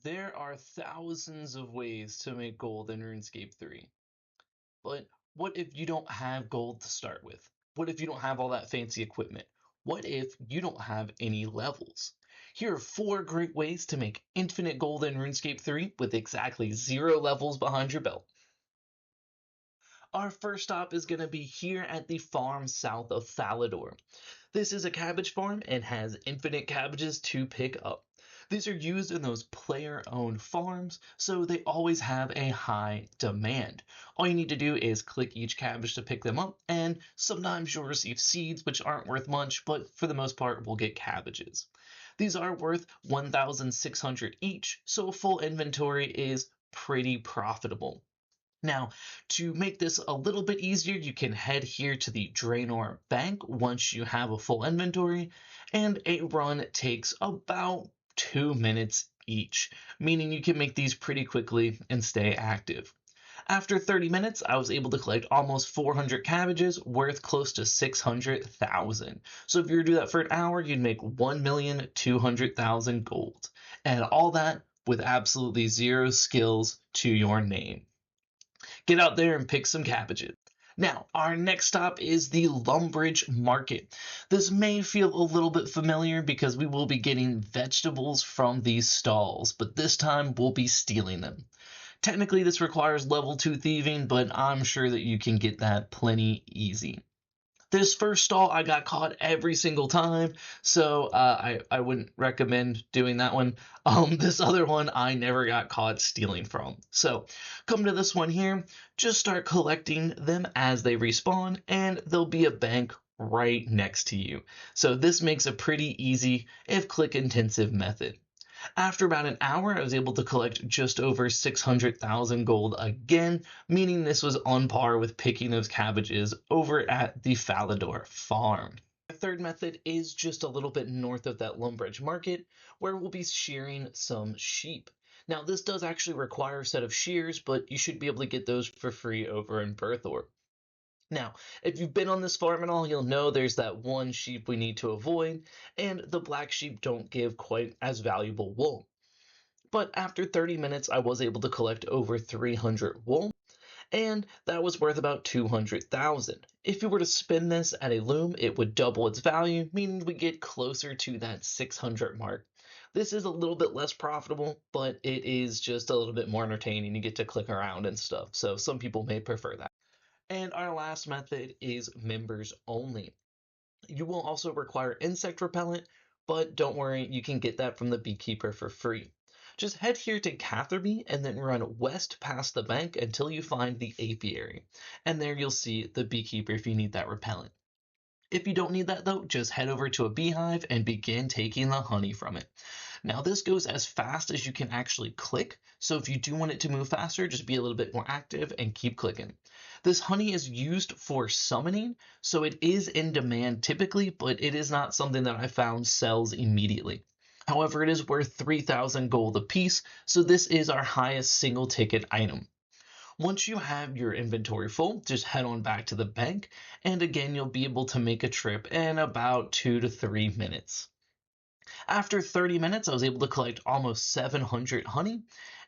There are thousands of ways to make gold in RuneScape 3. But what if you don't have gold to start with? What if you don't have all that fancy equipment? What if you don't have any levels? Here are 4 great ways to make infinite gold in RuneScape 3 with exactly 0 levels behind your belt. Our first stop is going to be here at the farm south of Falador. This is a cabbage farm and has infinite cabbages to pick up. These are used in those player-owned farms, so they always have a high demand. All you need to do is click each cabbage to pick them up, and sometimes you'll receive seeds, which aren't worth much, but for the most part, we'll get cabbages. These are worth 1,600 each, so a full inventory is pretty profitable. Now, to make this a little bit easier, you can head here to the Draenor Bank once you have a full inventory, and a run takes about 2 minutes each, meaning you can make these pretty quickly and stay active. After 30 minutes, I was able to collect almost 400 cabbages worth close to 600,000. So if you were to do that for an hour, you'd make 1,200,000 gold. And all that with absolutely 0 skills to your name. Get out there and pick some cabbages. Now, our next stop is the Lumbridge Market. This may feel a little bit familiar because we will be getting vegetables from these stalls, but this time we'll be stealing them. Technically, this requires level 2 thieving, but I'm sure that you can get that plenty easy. This first stall I got caught every single time, so I wouldn't recommend doing that one. This other one I never got caught stealing from. So come to this one here, just start collecting them as they respawn, and there'll be a bank right next to you. So this makes a pretty easy, if click intensive method. After about an hour, I was able to collect just over 600,000 gold again, meaning this was on par with picking those cabbages over at the Falador farm. The third method is just a little bit north of that Lumbridge market, where we'll be shearing some sheep. Now, this does actually require a set of shears, but you should be able to get those for free over in Berthor. Now, if you've been on this farm at all, you'll know there's that one sheep we need to avoid, and the black sheep don't give quite as valuable wool. But after 30 minutes, I was able to collect over 300 wool, and that was worth about 200,000. If you were to spin this at a loom, it would double its value, meaning we get closer to that 600 mark. This is a little bit less profitable, but it is just a little bit more entertaining. You get to click around and stuff, so some people may prefer that. And our last method is members only. You will also require insect repellent, but don't worry, you can get that from the beekeeper for free. Just head here to Catherby and then run west past the bank until you find the apiary. And there you'll see the beekeeper if you need that repellent. If you don't need that though, just head over to a beehive and begin taking the honey from it. Now this goes as fast as you can actually click, so if you do want it to move faster, just be a little bit more active and keep clicking. This honey is used for summoning, so it is in demand typically, but it is not something that I found sells immediately. However, it is worth 3,000 gold apiece, so this is our highest single ticket item. Once you have your inventory full, just head on back to the bank, and again, you'll be able to make a trip in about 2 to 3 minutes. After 30 minutes, I was able to collect almost 700 honey,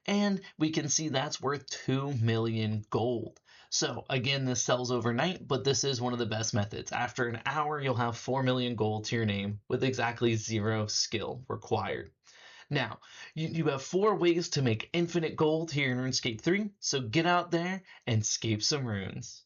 and we can see that's worth 2 million gold. So again, this sells overnight, but this is one of the best methods. After an hour, you'll have 4 million gold to your name with exactly 0 skill required. Now, you have 4 ways to make infinite gold here in RuneScape 3, so get out there and scape some runes.